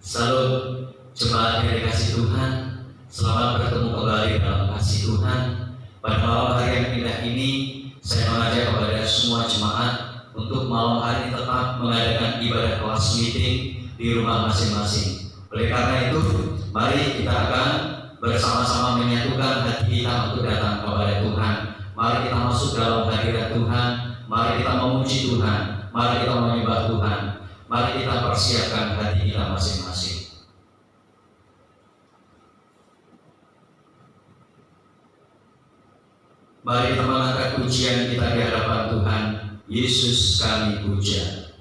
Salam jemaat yang dikasih Tuhan, selamat bertemu kembali dalam kasih Tuhan. Pada malam hari yang indah ini, saya mengajak kepada semua jemaat untuk malam hari tetap mengadakan ibadah kelas meeting di rumah masing-masing. Oleh karena itu, mari kita akan bersama-sama menyatukan hati kita untuk datang kepada Tuhan. Mari kita masuk dalam hadirat Tuhan, mari kita memuji Tuhan, mari kita menyembah Tuhan. Mari kita persiapkan hati kita masing-masing. Mari kita mengangkat pujian kita di hadapan Tuhan. Yesus kami puja.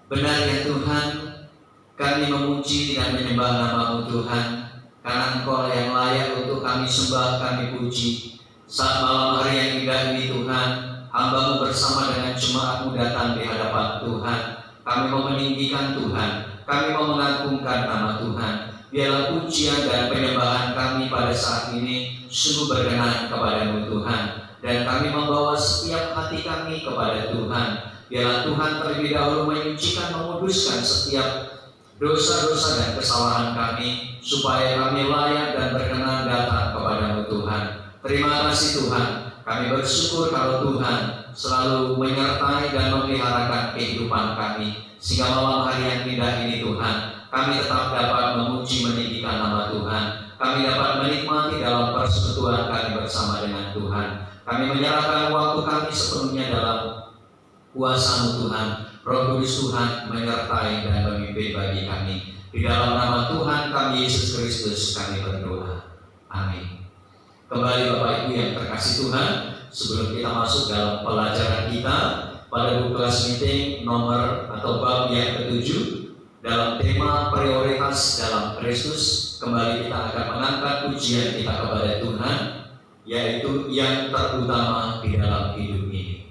Benar ya Tuhan, kami memuji dan menyembah nama-Mu Tuhan, karena Engkau yang layak untuk kami sembah, kami puji. Saat malam hari yang indah ini Tuhan, hamba-Mu bersama dengan jemaat-Mu datang di hadapan Tuhan. Kami mau meninggikan Tuhan, kami mau mengagungkan nama Tuhan. Biarlah pujian dan penyembahan kami pada saat ini sungguh berkenan kepada-Mu Tuhan. Dan kami membawa setiap hati kami kepada Tuhan. Biarlah Tuhan terlebih dahulu menyucikan, menguduskan setiap dosa-dosa dan kesalahan kami, supaya kami layak dan berkenan datang kepada-Mu Tuhan. Terima kasih Tuhan, kami bersyukur kalau Tuhan selalu menyertai dan memeliharakan kehidupan kami, sehingga malam hari yang indah ini Tuhan, kami tetap dapat memuji meninggikan nama Tuhan. Kami dapat menikmati dalam persekutuan kami bersama dengan Tuhan. Kami menyerahkan waktu kami sepenuhnya dalam kuasa-Mu Tuhan. Roh Kudus Tuhan menyertai dan memimpin bagi kami. Di dalam nama Tuhan kami Yesus Kristus kami berdoa. Amin. Kembali Bapak Ibu yang terkasih Tuhan, sebelum kita masuk dalam pelajaran kita pada buku kelas meeting nomor atau bab yang ke-7 dalam tema prioritas dalam Kristus, kembali kita akan mengangkat pujian kita kepada Tuhan, yaitu yang terutama di dalam hidup ini.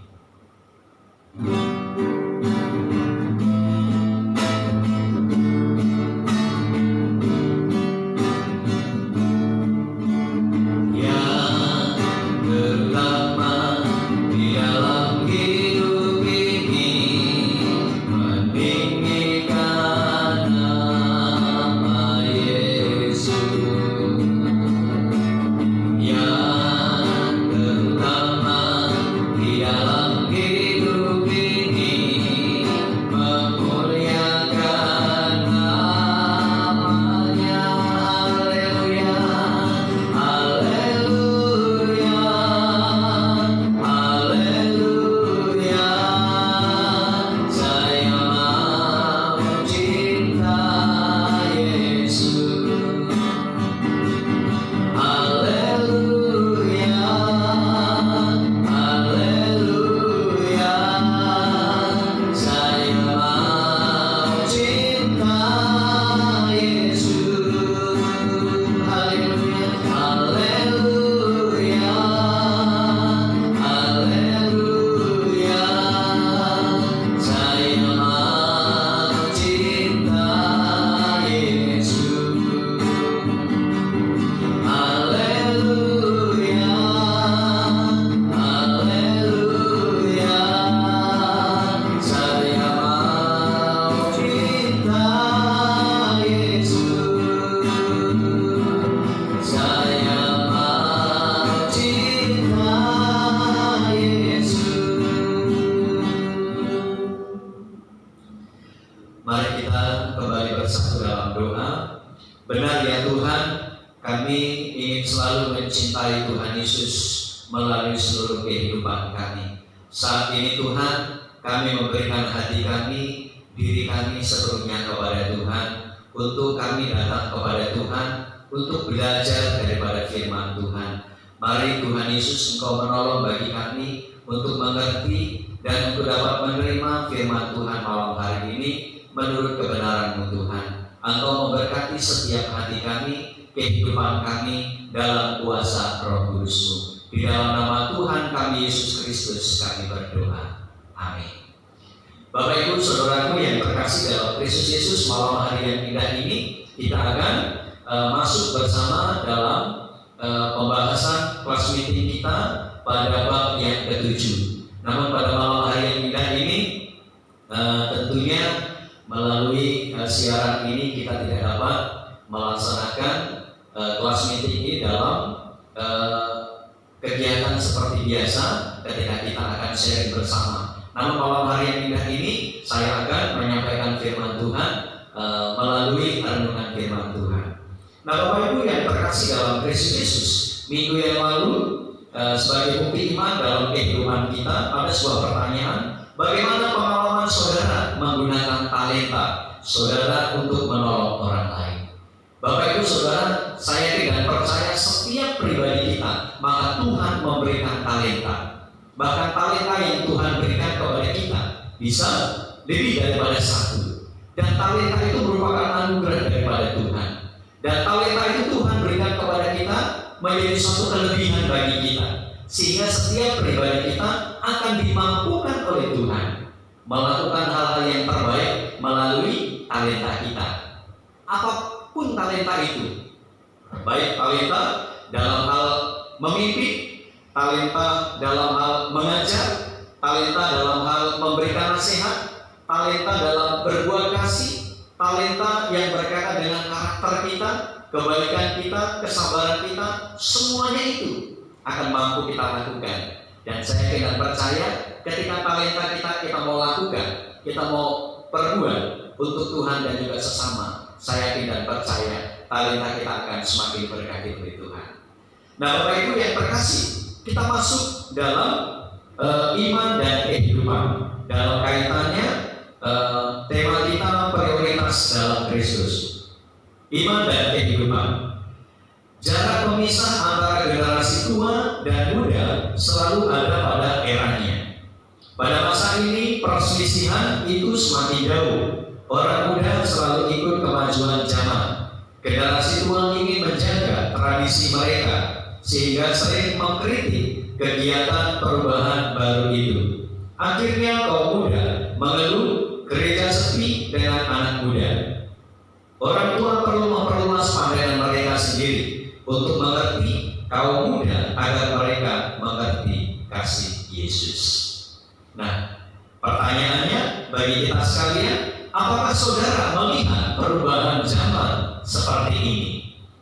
Mari kita kembali bersatu dalam doa. Benar ya Tuhan, kami ingin selalu mencintai Tuhan Yesus melalui seluruh kehidupan kami. Saat ini Tuhan, kami memberikan hati kami, diri kami sepenuhnya kepada Tuhan, untuk kami datang kepada Tuhan, untuk belajar daripada firman Tuhan. Mari Tuhan Yesus, Engkau menolong bagi kami untuk mengerti dan untuk dapat menerima firman Tuhan malam hari ini menurut kebenaran-Mu Tuhan. Engkau memberkati setiap hati kami, kehidupan kami dalam kuasa Roh Kudus-Mu. Di dalam nama Tuhan kami Yesus Kristus kami berdoa. Amin. Bapak Ibu Saudaraku yang terkasih dalam Kristus Yesus, malam hari yang indah ini kita akan masuk bersama dalam pembahasan kelas meeting kita pada bab yang ke-7. Namun pada malam hari yang indah ini tentunya melalui siaran ini kita tidak dapat melaksanakan kelas meeting ini dalam kegiatan seperti biasa ketika kita akan sharing bersama. Namun malam hari yang indah ini saya akan menyampaikan firman Tuhan melalui renungan firman Tuhan. Nah Bapak Ibu yang terkasih dalam Kristus Yesus, minggu yang lalu sebagai bukti iman dalam kehidupan kita ada sebuah pertanyaan, bagaimana pengalaman saudara menggunakan talenta saudara untuk menolong orang lain? Bapak Ibu Saudara, saya tidak percaya setiap pribadi kita, maka Tuhan memberikan talenta. Bahkan talenta yang Tuhan berikan kepada kita bisa lebih daripada satu. Dan talenta itu merupakan anugerah daripada Tuhan. Dan talenta itu Tuhan berikan kepada kita menjadi suatu kelebihan bagi kita. Sehingga setiap pribadi kita akan dimampukan oleh Tuhan melakukan hal-hal yang terbaik melalui talenta kita. Apapun talenta itu, baik talenta dalam hal memimpin, talenta dalam hal mengajar, talenta dalam hal memberikan nasihat, talenta dalam berbuat kasih, talenta yang berkaitan dengan karakter kita, kebaikan kita, kesabaran kita, semuanya itu akan mampu kita lakukan. Dan saya tidak percaya ketika talenta kita mau lakukan, kita mau perbuat untuk Tuhan dan juga sesama, saya tidak percaya talenta kita akan semakin berkati oleh Tuhan. Nah Bapak Ibu yang terkasih, kita masuk dalam iman dan kehidupan. Dalam kaitannya tema kita prioritas dalam Kristus, iman dan kehidupan. Jarak pemisah antara generasi tua dan muda selalu ada pada eranya. Pada masa ini perselisihan itu semakin jauh. Orang muda selalu ikut kemajuan zaman. Generasi tua ingin menjaga tradisi mereka sehingga sering mengkritik kegiatan perubahan baru itu. Akhirnya kaum muda mengeluh gereja sepi dengan anak muda. Orang tua perlu memperluas pandangan mereka sendiri untuk mengerti kaum muda agar mereka mengerti kasih Yesus. Nah, pertanyaannya bagi kita sekalian, apakah saudara melihat perubahan zaman seperti ini?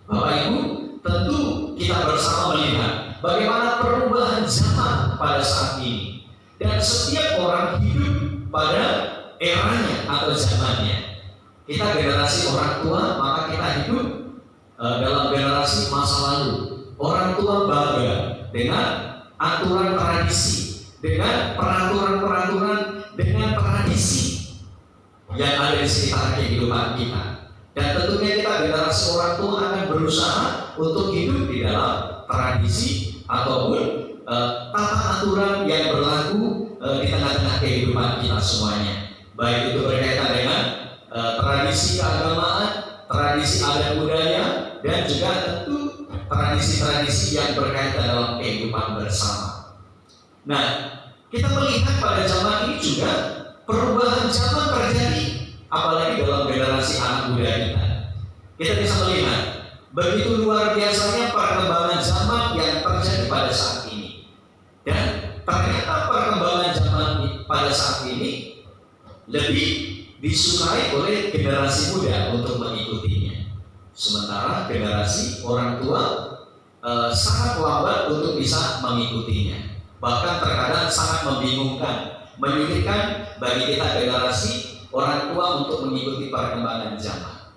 Bapak Ibu, tentu kita bersama melihat bagaimana perubahan zaman pada saat ini. Dan setiap orang hidup pada eranya atau zamannya. Kita generasi orang tua, maka kita hidup dalam generasi masa lalu. Orang tua bangga dengan aturan tradisi, dengan peraturan-peraturan, dengan tradisi yang ada di sekitar kehidupan kita. Dan tentunya kita generasi orang tua akan berusaha untuk hidup di dalam tradisi ataupun tata aturan yang berlaku di tengah-tengah kehidupan kita semuanya. Baik itu berkaitan dengan tradisi keagamaan, tradisi adat budaya, dan juga tentu tradisi-tradisi yang berkaitan dalam kehidupan bersama. Nah, kita melihat pada zaman ini juga perubahan zaman terjadi, apalagi dalam generasi anak muda kita. Kita bisa melihat begitu luar biasanya perkembangan zaman yang terjadi pada saat ini. Dan ternyata perkembangan zaman pada saat ini lebih disukai oleh generasi muda untuk mengikutinya. Sementara generasi orang tua sangat lambat untuk bisa mengikutinya. Bahkan terkadang sangat membingungkan, menyulitkan bagi kita generasi orang tua untuk mengikuti perkembangan zaman.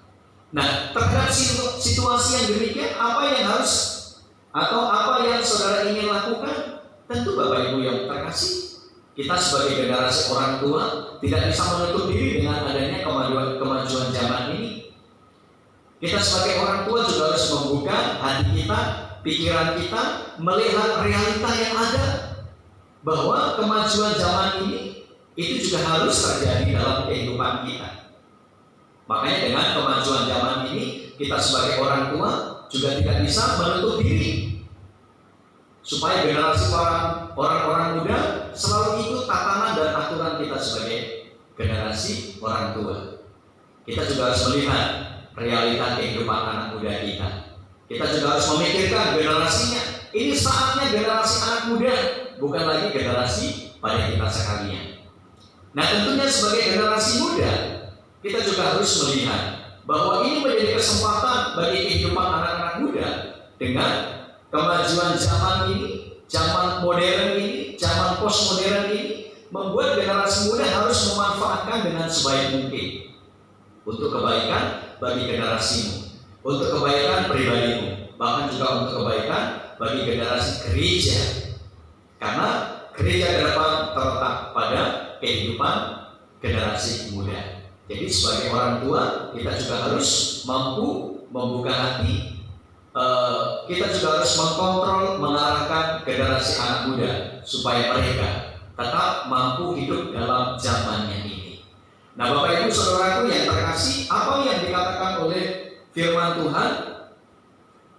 Nah, terhadap situasi yang demikian, apa yang harus atau apa yang saudara ingin lakukan? Tentu Bapak Ibu yang terkasih, kita sebagai generasi orang tua tidak bisa menutup diri dengan adanya kemajuan zaman ini. Kita sebagai orang tua juga harus membuka hati kita, pikiran kita, melihat realita yang ada, bahwa kemajuan zaman ini itu juga harus terjadi dalam kehidupan kita. Makanya dengan kemajuan zaman ini, kita sebagai orang tua juga tidak bisa menutup diri, supaya generasi orang-orang muda selalu ikut tatanan dan aturan kita sebagai generasi orang tua. Kita juga harus melihat realita kehidupan anak muda kita. Kita juga harus memikirkan generasinya. Ini saatnya generasi anak muda, bukan lagi generasi pada kita sekalian. Nah, tentunya sebagai generasi muda, kita juga harus melihat bahwa ini menjadi kesempatan bagi kehidupan anak-anak muda dengan kemajuan zaman ini, zaman modern ini, zaman postmodern ini, membuat generasi muda harus memanfaatkan dengan sebaik mungkin untuk kebaikan bagi generasimu, untuk kebaikan pribadimu, bahkan juga untuk kebaikan bagi generasi gereja. Karena gereja ke depan terletak pada kehidupan generasi muda. Jadi sebagai orang tua, kita juga harus mampu membuka hati. Kita juga harus mengkontrol, mengarahkan generasi anak muda supaya mereka tetap mampu hidup dalam zamannya ini. Nah, Bapak Ibu Saudaraku yang terkasih, apa yang dikatakan oleh firman Tuhan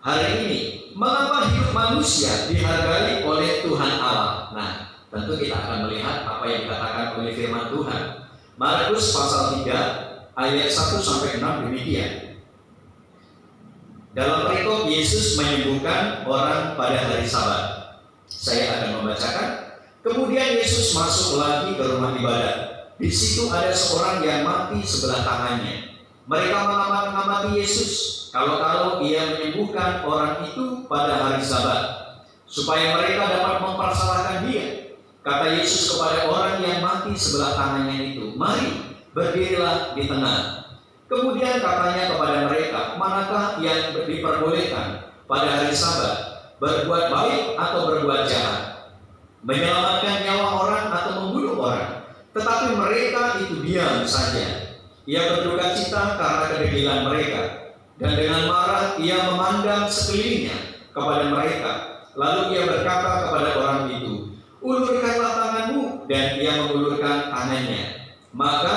hari ini? Mengapa hidup manusia dihargai oleh Tuhan Allah? Nah, tentu kita akan melihat apa yang dikatakan oleh firman Tuhan. Markus pasal 3 ayat 1-6 demikian. Dalam perikop Yesus menyembuhkan orang pada hari Sabat. Saya akan membacakan. Kemudian Yesus masuk lagi ke rumah ibadat. Di situ ada seorang yang mati sebelah tangannya. Mereka mengamati Yesus kalau ia menyembuhkan orang itu pada hari Sabat, supaya mereka dapat mempersalahkan dia. Kata Yesus kepada orang yang mati sebelah tangannya itu, "Mari, berdirilah di tengah." Kemudian katanya kepada mereka, "Manakah yang diperbolehkan pada hari Sabat berbuat baik atau berbuat jahat, menyelamatkan nyawa orang atau membunuh orang. Tetapi mereka itu diam saja. Ia berduka cita karena kedegilan mereka, dan dengan marah ia memandang sekelilingnya kepada mereka. Lalu ia berkata kepada orang itu, "Ulurkanlah tanganmu." Dan ia mengulurkan tangannya, maka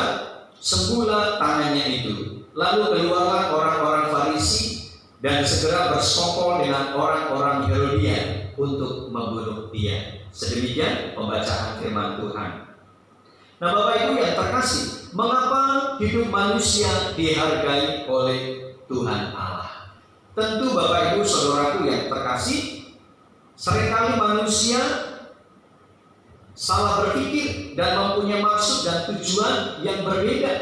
sembuhlah tangannya itu. Lalu keluarlah orang-orang Farisi dan segera bersekongkol dengan orang-orang Herodian untuk membunuh dia. Sedemikian pembacaan firman Tuhan. Nah, Bapak Ibu yang terkasih, mengapa hidup manusia dihargai oleh Tuhan Allah? Tentu Bapak Ibu saudaraku yang terkasih, seringkali manusia salah berpikir dan mempunyai maksud dan tujuan yang berbeda.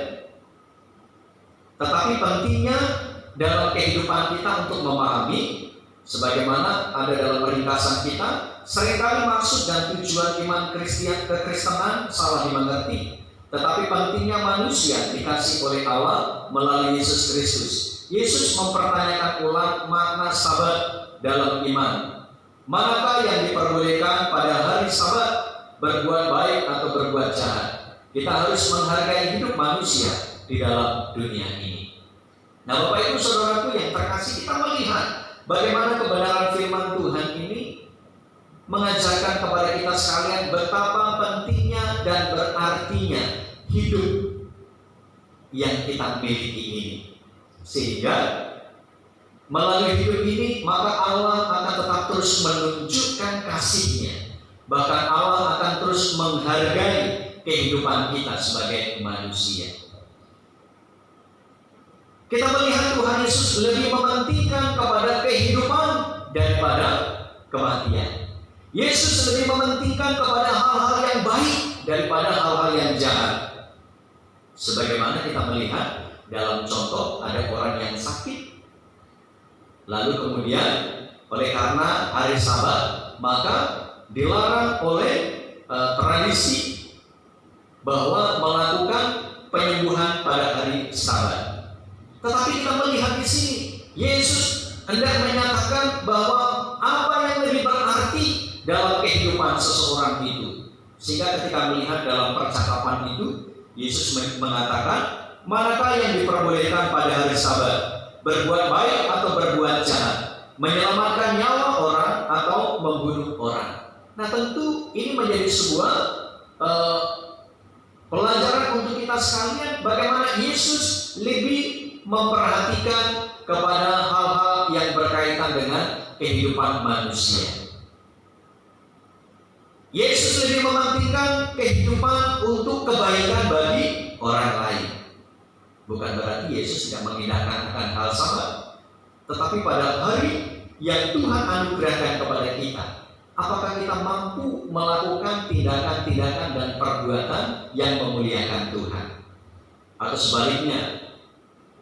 Tetapi pentingnya dalam kehidupan kita untuk memahami, sebagaimana ada dalam ringkasan kita, seringkali maksud dan tujuan iman kekristenan salah dimengerti. Tetapi pentingnya manusia dikasih oleh Allah melalui Yesus Kristus. Yesus mempertanyakan ulang makna Sabat dalam iman. Manakah yang diperbolehkan pada hari Sabat, berbuat baik atau berbuat jahat? Kita harus menghargai hidup manusia di dalam dunia ini. Nah, Bapak Ibu saudaraku yang terkasih, kita melihat bagaimana kebenaran firman Tuhan ini mengajarkan kepada kita sekalian betapa pentingnya dan berartinya hidup yang kita miliki ini. Sehingga melalui hidup ini maka Allah akan tetap terus menunjukkan kasih-Nya. Bahkan Allah akan terus menghargai kehidupan kita sebagai manusia. Kita melihat Tuhan Yesus lebih mementingkan kepada kehidupan daripada kematian. Yesus lebih mementingkan kepada hal-hal yang baik daripada hal-hal yang jahat. Sebagaimana kita melihat dalam contoh ada orang yang sakit, lalu kemudian oleh karena hari Sabat maka dilarang oleh tradisi bahwa melakukan penyembuhan pada hari Sabat. Tetapi kita melihat di sini Yesus hendak menyatakan bahwa apa yang lebih berarti dalam kehidupan seseorang itu. Sehingga ketika melihat dalam percakapan itu, Yesus mengatakan, manakah yang diperbolehkan pada hari Sabat, berbuat baik atau berbuat jahat, menyelamatkan nyawa orang atau membunuh orang. Nah, tentu ini menjadi sebuah pelajaran untuk kita sekalian, bagaimana Yesus lebih memperhatikan kepada hal-hal yang berkaitan dengan kehidupan manusia. Yesus lebih mementingkan kehidupan untuk kebaikan bagi orang lain. Bukan berarti Yesus tidak mengindahkan akan hal Sabat, tetapi pada hari yang Tuhan anugerahkan kepada kita, apakah kita mampu melakukan tindakan-tindakan dan perbuatan yang memuliakan Tuhan? Atau sebaliknya,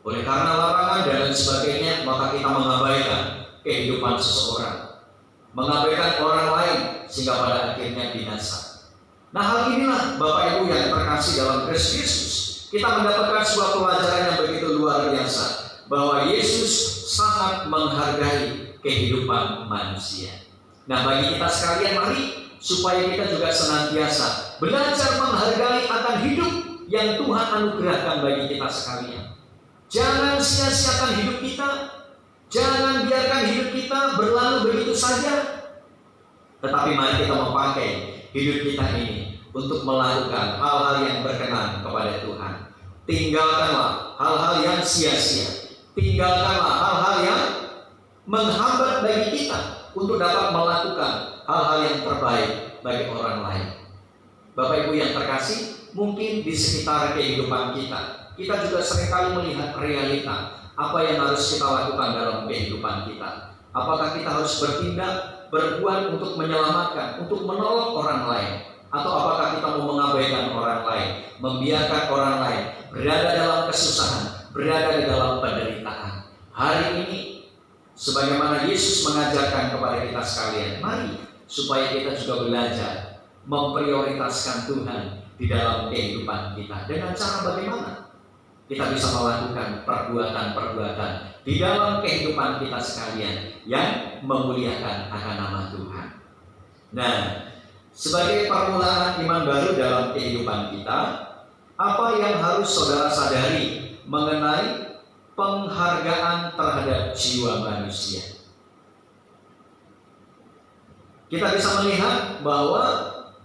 oleh karena larangan dan lain sebagainya, maka kita mengabaikan kehidupan seseorang, mengabaikan orang lain, sehingga pada akhirnya binasa. Nah, hal inilah Bapak Ibu yang terkasih dalam Kristus Yesus, kita mendapatkan sebuah pelajaran yang begitu luar biasa, bahwa Yesus sangat menghargai kehidupan manusia. Nah, bagi kita sekalian, mari supaya kita juga senantiasa belajar menghargai akan hidup yang Tuhan anugerahkan bagi kita sekalian. Jangan sia-siakan hidup kita, jangan biarkan hidup kita berlalu begitu saja. Tetapi mari kita memakai hidup kita ini untuk melakukan hal-hal yang berkenan kepada Tuhan. Tinggalkanlah hal-hal yang sia-sia, tinggalkanlah hal-hal yang menghambat bagi kita untuk dapat melakukan hal-hal yang terbaik bagi orang lain. Bapak Ibu yang terkasih, mungkin di sekitar kehidupan kita juga seringkali melihat realita apa yang harus kita lakukan dalam kehidupan kita. Apakah kita harus bertindak, berbuat untuk menyelamatkan, untuk menolong orang lain, atau apakah kita mau mengabaikan orang lain, membiarkan orang lain berada dalam kesusahan, berada di dalam penderitaan. Hari ini, sebagaimana Yesus mengajarkan kepada kita sekalian, mari supaya kita juga belajar memprioritaskan Tuhan di dalam kehidupan kita. Dengan cara bagaimana? kita bisa melakukan perbuatan-perbuatan di dalam kehidupan kita sekalian yang memuliakan akan nama Tuhan. Nah, sebagai permulaan iman baru dalam kehidupan kita, apa yang harus saudara sadari mengenai penghargaan terhadap jiwa manusia? Kita bisa melihat bahwa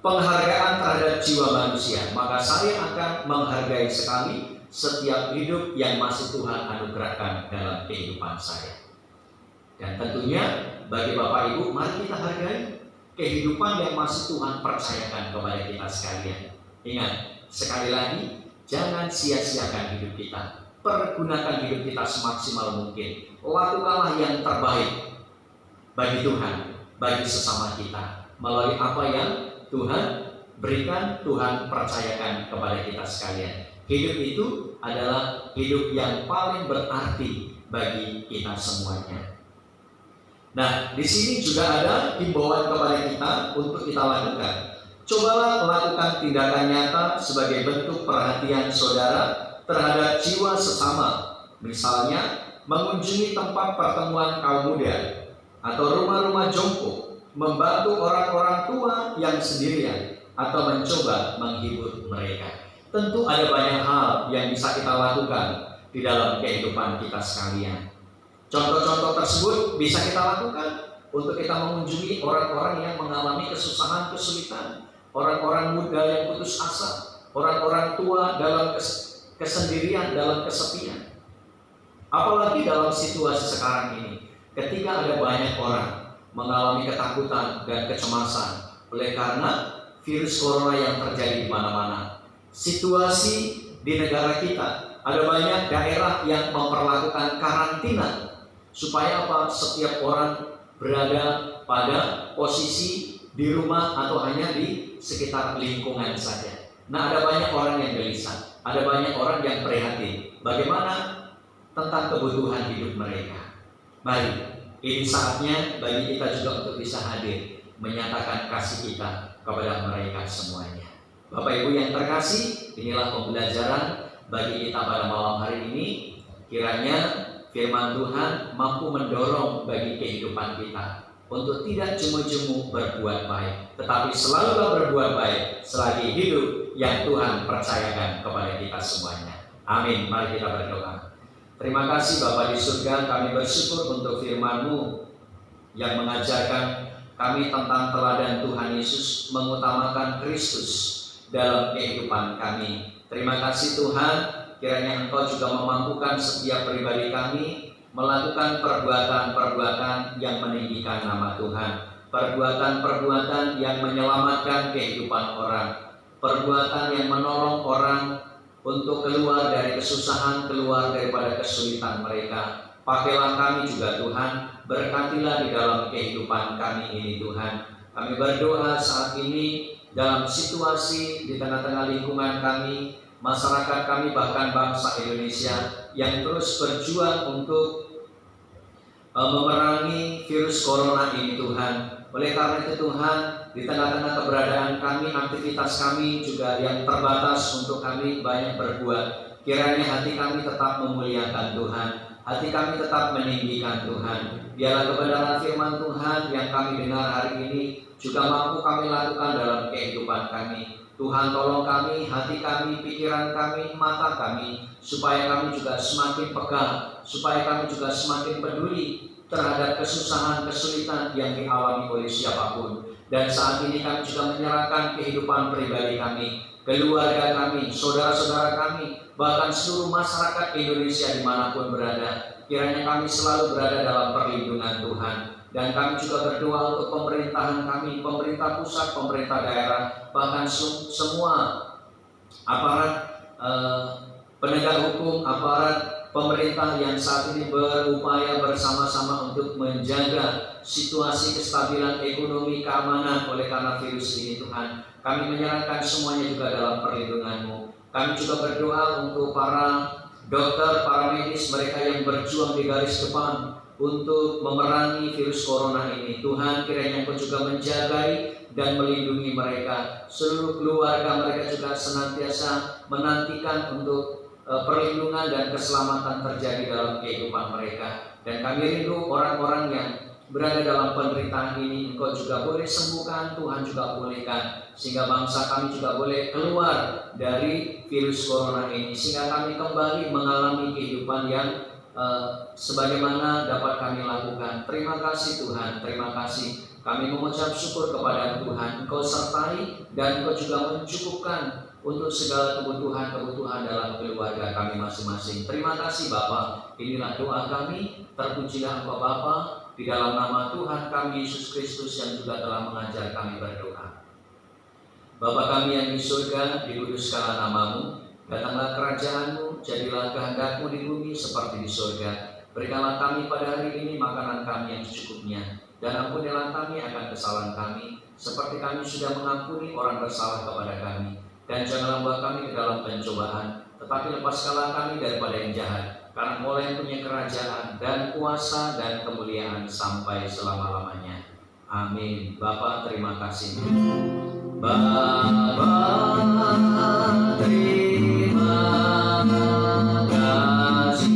penghargaan terhadap jiwa manusia, maka saya akan menghargai sekali setiap hidup yang masih Tuhan anugerahkan dalam kehidupan saya. Dan tentunya bagi Bapak Ibu, mari kita hargai kehidupan yang masih Tuhan percayakan kepada kita sekalian. Ingat, sekali lagi, jangan sia-siakan hidup kita. Pergunakan hidup kita semaksimal mungkin. Lakukanlah yang terbaik bagi Tuhan, bagi sesama kita, melalui apa yang Tuhan berikan, Tuhan percayakan kepada kita sekalian. Hidup itu adalah hidup yang paling berarti bagi kita semuanya. Nah, di sini juga ada himbauan kepada kita untuk kita lakukan. Cobalah melakukan tindakan nyata sebagai bentuk perhatian saudara terhadap jiwa sesama. Misalnya, mengunjungi tempat pertemuan kaum muda atau rumah-rumah jompo, membantu orang-orang tua yang sendirian, atau mencoba menghibur mereka. Tentu ada banyak hal yang bisa kita lakukan di dalam kehidupan kita sekalian. Contoh-contoh tersebut bisa kita lakukan untuk kita mengunjungi orang-orang yang mengalami kesusahan, kesulitan, orang-orang muda yang putus asa, orang-orang tua dalam kesendirian, dalam kesepian. Apalagi dalam situasi sekarang ini, ketika ada banyak orang mengalami ketakutan dan kecemasan oleh karena virus corona yang terjadi di mana-mana. Situasi di negara kita, ada banyak daerah yang memperlakukan karantina supaya apa? Setiap orang berada pada posisi di rumah atau hanya di sekitar lingkungan saja. Nah, ada banyak orang yang gelisah, ada banyak orang yang prihatin. Bagaimana tentang kebutuhan hidup mereka? Mari, ini saatnya bagi kita juga untuk bisa hadir, menyatakan kasih kita kepada mereka semuanya. Bapak Ibu yang terkasih, inilah pembelajaran bagi kita pada malam hari ini. Kiranya firman Tuhan mampu mendorong bagi kehidupan kita untuk tidak jemu-jemu berbuat baik, tetapi selalu berbuat baik selagi hidup yang Tuhan percayakan kepada kita semuanya. Amin. Mari kita berdoa. Terima kasih Bapa di surga, kami bersyukur untuk firman-Mu yang mengajarkan kami tentang teladan Tuhan Yesus mengutamakan Kristus dalam kehidupan kami. Terima kasih Tuhan, kiranya Engkau juga memampukan setiap pribadi kami melakukan perbuatan-perbuatan yang meninggikan nama Tuhan, perbuatan-perbuatan yang menyelamatkan kehidupan orang, perbuatan yang menolong orang untuk keluar dari kesusahan, keluar daripada kesulitan mereka. Pakailah kami juga Tuhan, berkatilah di dalam kehidupan kami ini Tuhan. Kami berdoa saat ini dalam situasi di tengah-tengah lingkungan kami, masyarakat kami, bahkan bangsa Indonesia yang terus berjuang untuk memerangi virus corona ini Tuhan. Oleh karena itu Tuhan, di tengah-tengah keberadaan kami, aktivitas kami juga yang terbatas untuk kami banyak berbuat. Kiranya hati kami tetap memuliakan Tuhan, hati kami tetap meninggikan Tuhan. Biarlah kebenaran firman Tuhan yang kami dengar hari ini juga mampu kami lakukan dalam kehidupan kami. Tuhan tolong kami, hati kami, pikiran kami, mata kami, supaya kami juga semakin peka, supaya kami juga semakin peduli terhadap kesusahan, kesulitan yang dialami oleh siapapun. Dan saat ini kami juga menyerahkan kehidupan pribadi kami, keluarga kami, saudara-saudara kami, bahkan seluruh masyarakat Indonesia dimanapun berada. Kiranya kami selalu berada dalam perlindungan Tuhan. Dan kami juga berdoa untuk pemerintahan kami, pemerintah pusat, pemerintah daerah, bahkan semua aparat penegak hukum, aparat pemerintah yang saat ini berupaya bersama-sama untuk menjaga situasi kestabilan ekonomi, keamanan oleh karena virus ini Tuhan. Kami menyerahkan semuanya juga dalam perlindungan-Mu. Kami juga berdoa untuk para dokter, para medis, mereka yang berjuang di garis depan untuk memerangi virus corona ini. Tuhan, kiranya Engkau juga menjagai dan melindungi mereka. Seluruh keluarga mereka juga senantiasa menantikan untuk perlindungan dan keselamatan terjadi dalam kehidupan mereka. Dan kami rindu orang-orang yang berada dalam penderitaan ini Engkau juga boleh sembuhkan, Tuhan juga pulihkan, sehingga bangsa kami juga boleh keluar dari virus corona ini, sehingga kami kembali mengalami kehidupan yang sebagaimana dapat kami lakukan. Terima kasih Tuhan, terima kasih. Kami mengucap syukur kepada Tuhan, Engkau sertai dan Engkau juga mencukupkan untuk segala kebutuhan-kebutuhan dalam keluarga kami masing-masing. Terima kasih Bapa. Inilah doa kami, terpujilah Engkau Bapa, di dalam nama Tuhan kami Yesus Kristus yang juga telah mengajar kami berdoa. Bapa kami yang di surga, dikuduskanlah namamu, datanglah kerajaan-Mu, jadilah kehendak-Mu di bumi seperti di surga. Berikanlah kami pada hari ini makanan kami yang secukupnya, dan ampunilah kami akan kesalahan kami, seperti kami sudah mengampuni orang bersalah kepada kami. Dan janganlah bawa kami ke dalam pencobaan, tetapi lepaskanlah kami daripada yang jahat. Karena Engkau yang punya kerajaan dan kuasa dan kemuliaan sampai selama-lamanya. Amin. Bapa, terima kasih. Bapa, terima kasih.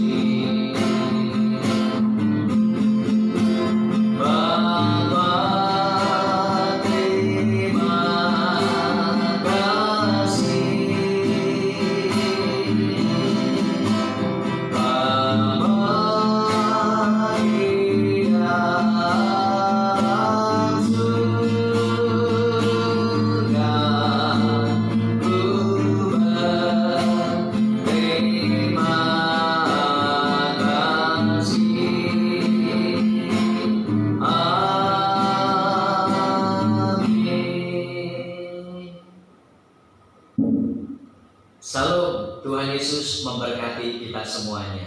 Salam, Tuhan Yesus memberkati kita semuanya.